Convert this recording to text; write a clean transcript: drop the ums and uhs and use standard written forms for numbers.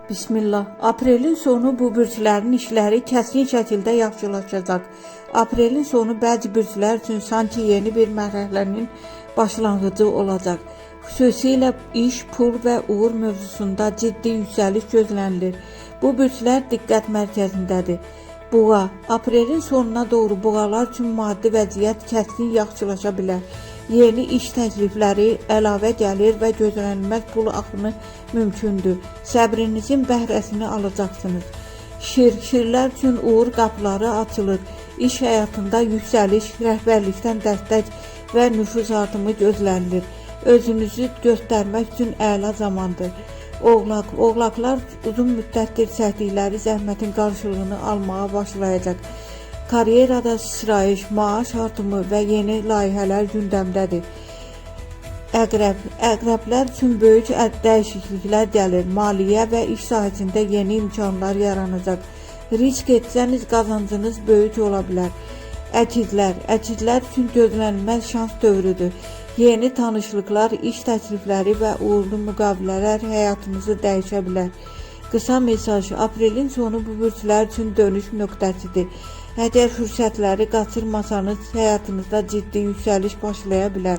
Bismillah. Aprelin sonu bu bürclərin işləri kəskin şəkildə yaxşılaşacaq. Aprelin sonu bəzi bürclər üçün sanki yeni bir mərhələnin başlanğıcı olacaq. Xüsusilə iş, pul və uğur mövzusunda ciddi yüksəliş gözlənilir. Bu bürclər diqqət mərkəzindədir. Buğa. Aprelin sonuna doğru buğalar üçün maddi vəziyyət kəskin yaxşılaşa bilər. Yeni iş təklifləri, əlavə gəlir və gözlənilməz pul axını mümkündür. Səbrinizin bəhrəsini alacaqsınız. Şirlər üçün uğur qapıları açılır. İş həyatında yüksəliş, rəhbərlikdən dəstək və nüfuz artımı gözlənilir. Özünüzü göstərmək üçün əla zamandır. Oğlaqlar uzun müddətdir çəkdikləri zəhmətin qarşılığını almağa başlayacaq. Karyerada sıçrayış, maaş artımı və yeni layihələr gündəmdədir. Əqrəblər üçün böyük dəyişikliklər gəlir. Maliyyə və iş sahəsində yeni imkanlar yaranacaq. Risk etsəniz qazancınız böyük ola bilər. Əkizlər üçün gözlənilməz şans dövrüdür. Yeni tanışlıqlar, iş təklifləri və uğurlu müqavilələr həyatınızı dəyişə bilər. Qısa mesaj: aprelin sonu bu bürclər üçün dönüş nöqtəsidir. Əgər fürsətləri qaçırmasanız, həyatınızda ciddi yüksəliş başlaya bilər.